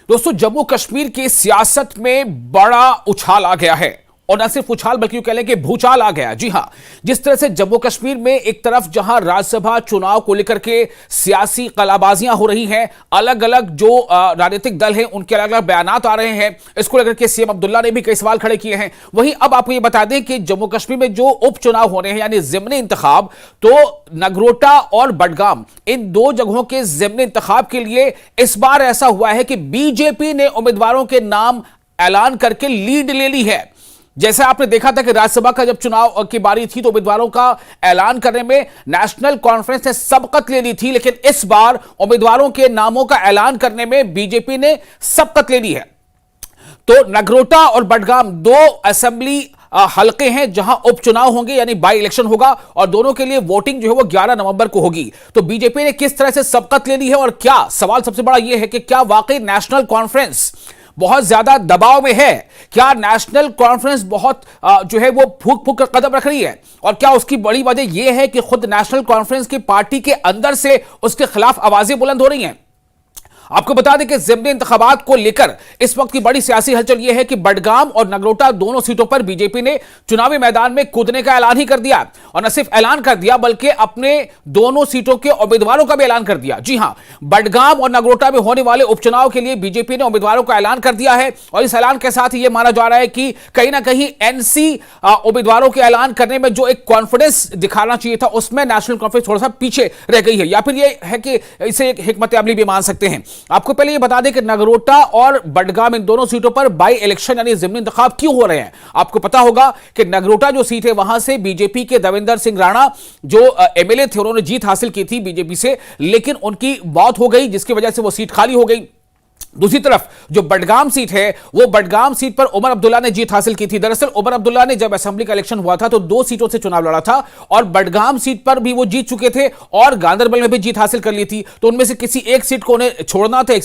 दोस्तों, जम्मू कश्मीर की सियासत में बड़ा उछाल आ गया है और न सिर्फ उछाल बल्कि कह लें कि भूचाल आ गया। जी हां, जिस तरह से जम्मू कश्मीर में एक तरफ जहां राज्यसभा चुनाव को लेकर के सियासी कलाबाजियां हो रही हैं, अलग अलग जो राजनीतिक दल हैं उनके अलग अलग बयानात आ रहे हैं, इसको लेकर के सीएम अब्दुल्ला ने भी कई सवाल खड़े किए हैं। वहीं अब आपको ये बता दें कि जम्मू कश्मीर में जो उपचुनाव होने हैं यानी ज़िमनी इंतखाब, तो नगरोटा और बडगाम इन दो जगहों के ज़िमनी इंतखाब के लिए इस बार ऐसा हुआ है कि बीजेपी ने उम्मीदवारों के नाम ऐलान करके लीड ले ली है। जैसे आपने देखा था कि राज्यसभा का जब चुनाव की बारी थी तो उम्मीदवारों का ऐलान करने में नेशनल कॉन्फ्रेंस ने सबकत ले ली थी, लेकिन इस बार उम्मीदवारों के नामों का ऐलान करने में बीजेपी ने सबकत ले ली है। तो नगरोटा और बडगाम दो असेंबली हलके हैं जहां उपचुनाव होंगे यानी बाई इलेक्शन होगा और दोनों के लिए वोटिंग जो है वो 11 नवंबर को होगी। तो बीजेपी ने किस तरह से सबकत ले ली है और क्या सवाल सबसे बड़ा यह है कि क्या वाकई नेशनल कॉन्फ्रेंस बहुत ज्यादा दबाव में है? क्या नेशनल कॉन्फ्रेंस बहुत जो है वो फूक फूक कर कदम रख रही है? और क्या उसकी बड़ी वजह यह है कि खुद नेशनल कॉन्फ्रेंस की पार्टी के अंदर से उसके खिलाफ आवाजें बुलंद हो रही हैं? आपको बता दें कि ज़िमनी इंतखाबात को लेकर इस वक्त की बड़ी सियासी हलचल यह है कि बडगाम और नगरोटा दोनों सीटों पर बीजेपी ने चुनावी मैदान में कूदने का ऐलान ही कर दिया और न सिर्फ ऐलान कर दिया बल्कि अपने दोनों सीटों के उम्मीदवारों का भी ऐलान कर दिया। जी हां, बडगाम और नगरोटा में होने वाले उपचुनाव के लिए बीजेपी ने उम्मीदवारों का ऐलान कर दिया है और इस ऐलान के साथ ही यह माना जा रहा है कि कहीं ना कहीं एनसी उम्मीदवारों के ऐलान करने में जो एक कॉन्फिडेंस दिखाना चाहिए था उसमें नेशनल कॉन्फ्रेंस थोड़ा सा पीछे रह गई है, या फिर यह है कि इसे एक हिकमत अमली भी मान सकते हैं। आपको पहले ये बता दें कि नगरोटा और बडगाम इन दोनों सीटों पर बाई इलेक्शन यानी ज़िमनी इंतखाब क्यों हो रहे हैं। आपको पता होगा कि नगरोटा जो सीट है वहां से बीजेपी के देवेंद्र सिंह राणा जो एमएलए थे उन्होंने जीत हासिल की थी बीजेपी से, लेकिन उनकी मौत हो गई जिसकी वजह से वो सीट खाली हो गई। दूसरी तरफ जो बडगाम सीट है वो बडगाम सीट पर उमर अब्दुल्ला ने जीत हासिल की थी। दरअसल उमर अब्दुल्ला ने जब असेंबली का इलेक्शन हुआ था तो दो सीटों से चुनाव लड़ा था और बडगाम सीट पर भी वो जीत चुके थे और गांधरबल में भी जीत हासिल कर ली थी। तो उनमें से किसी एक सीट को उन्हें छोड़ना था, एक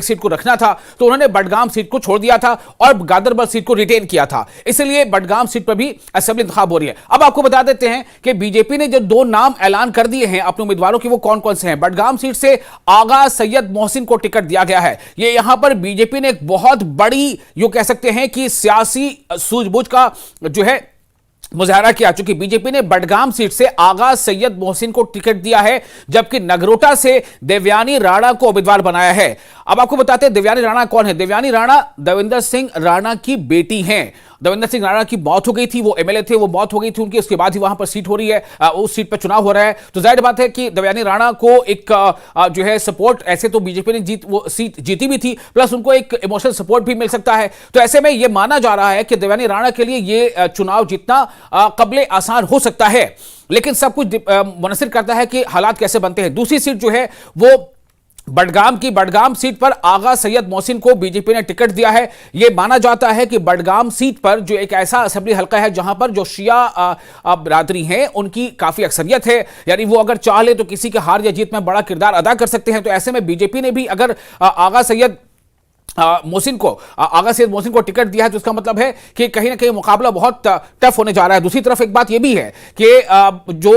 सीट को रखना था, तो उन्होंने बडगाम सीट को छोड़ दिया था और गांधरबल सीट को रिटेन किया था। इसलिए बडगाम सीट पर भी असेंबली इंतखाब हो रही है। अब आपको बता देते हैं कि बीजेपी ने जो दो नाम ऐलान कर दिए हैं अपने उम्मीदवारों के, वो कौन कौन से हैं। बडगाम सीट से आगा सैयद मोहसिन को टिकट दिया गया है। ये यहां पर बीजेपी ने एक बहुत बड़ी यो कह सकते हैं कि सियासी सूझबूझ का जो है मुजाहरा किया, चूंकि बीजेपी ने बडगाम सीट से आगा सैयद मोहसिन को टिकट दिया है जबकि नगरोटा से देवयानी राणा को उम्मीदवार बनाया है। अब आपको बताते हैं देवयानी राणा कौन है। देवयानी राणा देवेंद्र सिंह राणा की बेटी हैं। देवेंद्र सिंह राणा की मौत हो गई थी, वो एमएलए थे, वो मौत हो गई थी उनकी, उसके बाद ही वहां पर सीट हो रही है, उस सीट पर चुनाव हो रहा है। तो जाहिर बात है कि देवयानी राणा को एक जो है सपोर्ट, ऐसे तो बीजेपी ने वो सीट जीती भी थी, प्लस उनको एक इमोशनल सपोर्ट भी मिल सकता है। तो ऐसे में यह माना जा रहा है कि देवयानी राणा के लिए ये चुनाव जीतना कबले आसान हो सकता है, लेकिन सब कुछ मुनसिर करता है कि हालात कैसे बनते हैं। दूसरी सीट जो है वो बडगाम सीट पर आगा सैयद मोहसिन को बीजेपी ने टिकट दिया है। यह माना जाता है कि बडगाम सीट पर जो एक ऐसा असेंबली हलका है जहां पर जो शिया बिरादरी हैं उनकी काफी अक्सरियत है, यानी वो अगर चाह ले तो किसी के हार या जीत में बड़ा किरदार अदा कर सकते हैं। तो ऐसे में बीजेपी ने भी अगर आगा सैयद मोहसिन को टिकट दिया है तो इसका मतलब है कि कहीं ना कहीं मुकाबला बहुत टफ होने जा रहा है। दूसरी तरफ एक बात यह भी है कि जो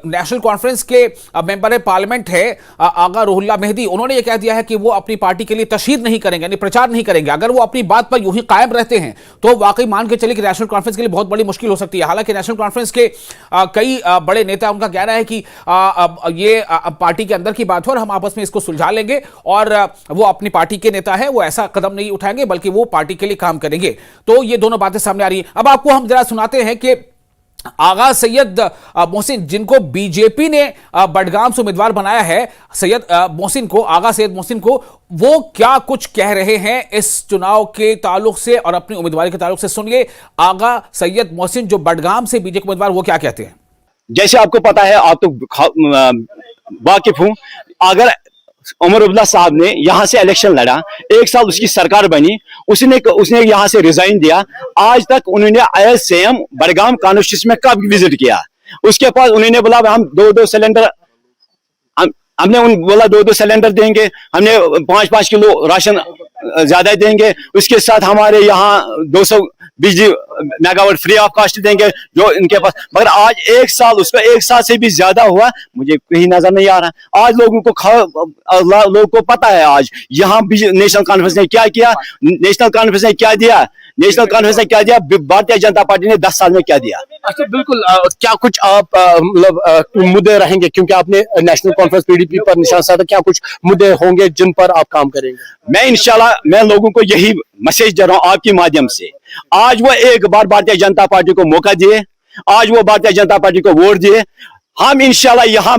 नेशनल कॉन्फ्रेंस के मेंबर पार्लियामेंट है आगा रुहुल्लाह मेहदी, उन्होंने यह कह दिया है कि वो अपनी पार्टी के लिए तशहीर नहीं करेंगे यानी प्रचार नहीं करेंगे। अगर वो अपनी बात पर यूं ही कायम रहते हैं तो वाकई मान के चले कि नेशनल कॉन्फ्रेंस के लिए बहुत बड़ी मुश्किल हो सकती है। हालांकि नेशनल कॉन्फ्रेंस के कई बड़े नेता, उनका कहना है कि ये पार्टी के अंदर की बात हो और हम आपस में इसको सुलझा लेंगे और वो अपनी पार्टी के नेता है, वो ऐसा कदम नहीं उठाएंगे बल्कि वो पार्टी के लिए काम करेंगे। तो ये दोनों बातें सामने आ रही हैं। अब आपको हम जरा सुनाते हैं कि आगा सैयद मोहसिन, जिनको बीजेपी ने बडगाम से उम्मीदवार बनाया है, आगा सैयद मोहसिन को, वो क्या कुछ कह रहे हैं इस चुनाव के ताल्लुक से और अपनी उम्मीदवारी के ताल्लुक से। सुनिए आगा सैयद मोहसिन जो बडगाम से बीजेपी उम्मीदवार, वो क्या कहते हैं। जैसे आपको पता है, आप तो वाकिफ हूं, अगर उमर अब्दुल्ला साहब ने यहां से इलेक्शन लड़ा, एक साल उसकी सरकार बनी, उसने यहां से रिजाइन दिया, आज तक उन्होंने एज सीएम बडगाम कॉन्स्टिट्यूंसी में कब विजिट किया। उसके पास उन्होंने बोला हम दो सिलेंडर, हमने बोला दो सिलेंडर देंगे, हमने 5-5 किलो राशन ज्यादा देंगे, उसके साथ हमारे यहाँ 200 बिजली मेगावाट फ्री ऑफ कॉस्ट देंगे जो इनके पास, मगर आज 1 साल, उसका 1 साल से भी ज्यादा हुआ, मुझे कहीं नजर नहीं आ रहा। आज लोगों को पता है आज यहाँ भी नेशनल कॉन्फ्रेंस ने क्या किया, नेशनल कॉन्फ्रेंस ने क्या दिया, नेशनल कॉन्फ्रेंस ने क्या दिया, भारतीय जनता पार्टी ने 10 साल में क्या दिया। अच्छा, बिल्कुल। क्या कुछ आप मतलब मुद्दे रहेंगे, क्योंकि आपने नेशनल कॉन्फ्रेंस पीडीपी पर निशान साधा, क्या कुछ मुद्दे होंगे जिन पर आप काम करेंगे? मैं इंशाल्लाह मैं लोगों को यही मैसेज दे रहा हूं आपके माध्यम से, आज वो एक बार भारतीय जनता पार्टी को मौका दिए, आज वो भारतीय जनता पार्टी को वोट दिए। हम इंशाल्लाह यहाँ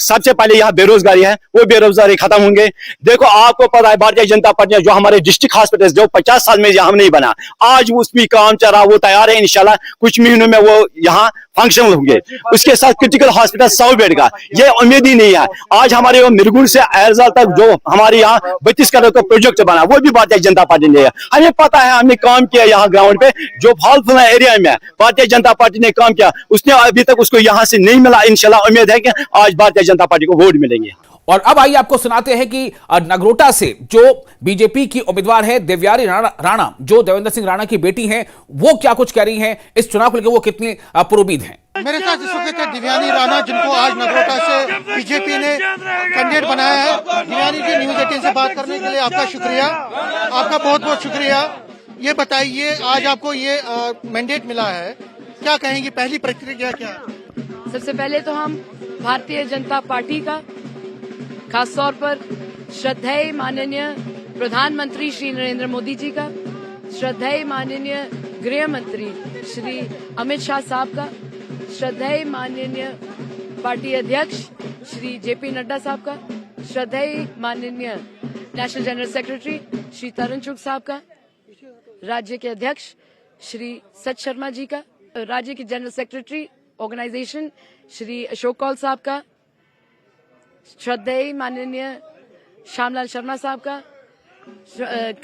सबसे पहले यहाँ बेरोजगारी है, वो बेरोजगारी खत्म होंगे। देखो आपको पता है भारतीय जनता पार्टी जो हमारे डिस्ट्रिक्ट हॉस्पिटल जो 50 साल में यहाँ नहीं बना, आज उसमें काम चल रहा, वो तैयार है, इंशाल्लाह कुछ महीनों में वो यहाँ फंक्शनल होंगे। उसके साथ क्रिटिकल हॉस्पिटल 100 बेड का, ये उम्मीद ही नहीं है। आज हमारे मिरगुल से एरजाल तक जो हमारे यहाँ 32 करोड़ का प्रोजेक्ट बना, वो भी भारतीय जनता पार्टी ने, हमें पता है, हमने काम किया यहाँ ग्राउंड पे, जो फालतूला एरिया में भारतीय जनता पार्टी ने काम किया, उसने अभी तक उसको यहाँ से नहीं मिला। इंशाल्लाह उम्मीद है कि आज भारतीय जनता पार्टी को वोट मिलेंगे। और अब आइए आपको सुनाते हैं कि नगरोटा से जो बीजेपी की उम्मीदवार है देवयानी राणा, जो देवेंद्र सिंह राणा की बेटी हैं, वो क्या कुछ कह रही हैं, इस चुनाव को लेकर वो कितनी पुरुमीद हैं। मेरे साथ इस वक्त है दिव्यानी राणा, जिनको आज नगरोटा से बीजेपी ने कैंडिडेट बनाया है। दिव्यानी जी, न्यूज 18 से बात करने के लिए आपका शुक्रिया, आपका बहुत बहुत शुक्रिया। ये बताइए, आज आपको ये मैंडेट मिला है, क्या कहेंगी, पहली प्रतिक्रिया क्या है? सबसे पहले तो हम भारतीय जनता पार्टी का, खास तौर पर श्रद्धेय माननीय प्रधानमंत्री श्री नरेंद्र मोदी जी का, श्रद्धेय माननीय गृह मंत्री श्री अमित शाह साहब का, श्रद्धेय माननीय पार्टी अध्यक्ष श्री जेपी नड्डा साहब का, श्रद्धेय माननीय नेशनल जनरल सेक्रेटरी श्री तरुण चुग साहब का, राज्य के अध्यक्ष श्री सच शर्मा जी का, राज्य के general secretary organisation Shri Ashok Kaul साहब का, श्रद्धेय माननीय श्यामलाल शर्मा साहब का,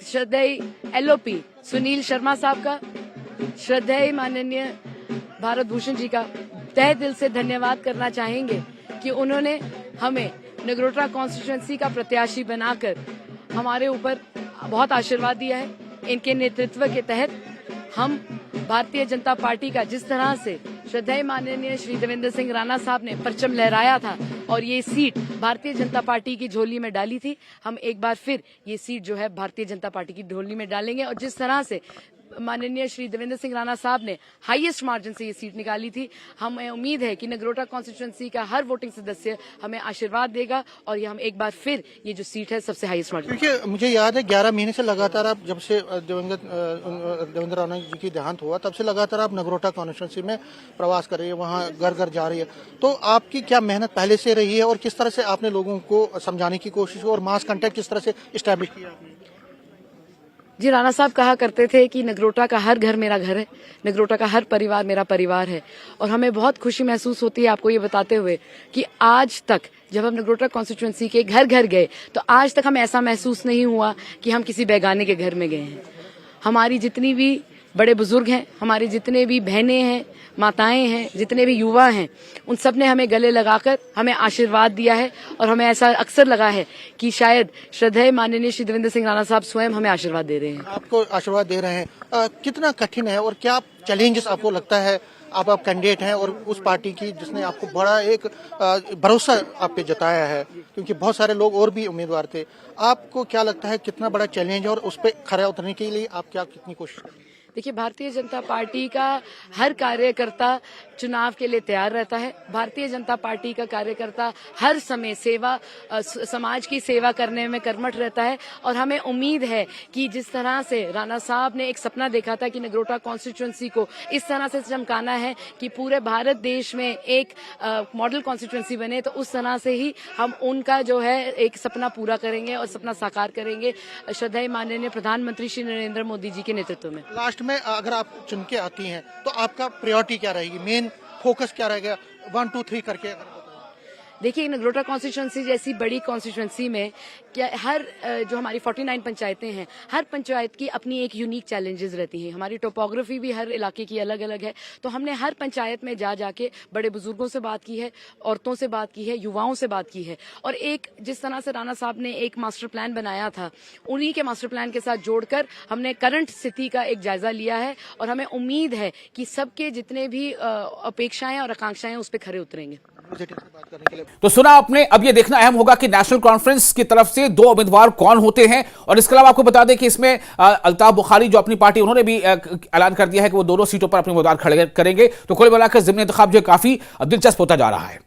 श्रद्धेय एलओपी सुनील शर्मा साहब का, श्रद्धेय माननीय भारत भूषण जी का तहे दिल से धन्यवाद करना चाहेंगे कि उन्होंने हमें नगरोटा कॉन्स्टिट्यूएंसी का प्रत्याशी बनाकर हमारे ऊपर बहुत आशीर्वाद दिया है। इनके नेतृत्व के तहत हम भारतीय जनता पार्टी का, जिस तरह से श्रद्धेय माननीय श्री देवेंद्र सिंह राणा साहब ने परचम लहराया था और ये सीट भारतीय जनता पार्टी की झोली में डाली थी, हम एक बार फिर ये सीट जो है भारतीय जनता पार्टी की झोली में डालेंगे। और जिस तरह से माननीय श्री देवेंद्र सिंह राणा साहब ने हाईएस्ट मार्जिन से ये सीट निकाली थी, हमें उम्मीद है कि नगरोटा कॉन्स्टिट्यूएंसी का हर वोटिंग सदस्य हमें आशीर्वाद देगा और ये हम एक बार फिर ये जो सीट है सबसे हाईएस्ट मार्जिन। क्योंकि मुझे याद है 11 महीने से लगातार आप, जब से देवेंद्र राणा जी की देहांत हुआ, तब से लगातार आप नगरोटा कॉन्स्टिट्यूएंसी में प्रवास कर रही है, वहाँ घर घर जा रही है। तो आपकी क्या मेहनत पहले से रही है और किस तरह से आपने लोगों को समझाने की कोशिश और मास कंटेक्ट किस तरह से इस्टेब्लिश किया आपने? जी, राणा साहब कहा करते थे कि नगरोटा का हर घर मेरा घर है, नगरोटा का हर परिवार मेरा परिवार है। और हमें बहुत खुशी महसूस होती है आपको ये बताते हुए कि आज तक जब हम नगरोटा कॉन्स्टिट्यूएंसी के घर घर गए तो आज तक हमें ऐसा महसूस नहीं हुआ कि हम किसी बेगाने के घर में गए हैं। हमारी जितनी भी बड़े बुजुर्ग हैं, हमारी जितने भी बहनें हैं, माताएं हैं, जितने भी युवा हैं, उन सब ने हमें गले लगाकर हमें आशीर्वाद दिया है और हमें ऐसा अक्सर लगा है कि शायद श्रद्धेय माननीय श्री देवेंद्र सिंह राणा साहब स्वयं हमें आशीर्वाद दे रहे हैं। आपको आशीर्वाद दे रहे हैं। कितना कठिन है और क्या चैलेंजेस आपको लगता है? आप कैंडिडेट हैं और उस पार्टी की जिसने आपको बड़ा एक भरोसा आप पे जताया है, क्योंकि बहुत सारे लोग और भी उम्मीदवार थे। आपको क्या लगता है कितना बड़ा चैलेंज है और उस पर खरा उतरने के लिए आप कितनी कोशिश करें? देखिए, भारतीय जनता पार्टी का हर कार्यकर्ता चुनाव के लिए तैयार रहता है। भारतीय जनता पार्टी का कार्यकर्ता हर समय समाज की सेवा करने में कर्मठ रहता है और हमें उम्मीद है कि जिस तरह से राणा साहब ने एक सपना देखा था कि नगरोटा कॉन्स्टिट्यूएंसी को इस तरह से चमकाना है कि पूरे भारत देश में एक मॉडल कॉन्स्टिट्यूएंसी बने, तो उस तरह से ही हम उनका जो है एक सपना पूरा करेंगे और सपना साकार करेंगे श्रद्धेय माननीय प्रधानमंत्री श्री नरेंद्र मोदी जी के नेतृत्व में। लास्ट में अगर आप चुन के आती हैं तो आपका प्रायोरिटी क्या रहेगी, मेन फोकस क्या रहेगा? 1 2 3 करके देखिए नगरोटा कॉन्स्टिट्यूंसी जैसी बड़ी कॉन्स्टिट्यूंसी में क्या हर जो हमारी 49 पंचायतें हैं, हर पंचायत की अपनी एक यूनिक चैलेंजेस रहती हैं। हमारी टोपोग्राफी भी हर इलाके की अलग अलग है, तो हमने हर पंचायत में जाके बड़े बुजुर्गों से बात की है, औरतों से बात की है, युवाओं से बात की है, और एक जिस तरह से राणा साहब ने एक मास्टर प्लान बनाया था, उन्हीं के मास्टर प्लान के साथ जोड़कर हमने करंट स्थिति का एक जायजा लिया है, और हमें उम्मीद है कि सबके जितने भी अपेक्षाएं और आकांक्षाएं उस पर खरे उतरेंगे। तो सुना आपने, अब यह देखना अहम होगा कि नेशनल कॉन्फ्रेंस की तरफ से 2 उम्मीदवार कौन होते हैं। और इसके अलावा आपको बता दें कि इसमें अल्ताफ बुखारी जो अपनी पार्टी, उन्होंने भी ऐलान कर दिया है कि वो दोनों सीटों पर अपने उम्मीदवार खड़े करेंगे। तो कुल मिलाकर ज़िमनी इंतखाब जो काफी दिलचस्प होता जा रहा है।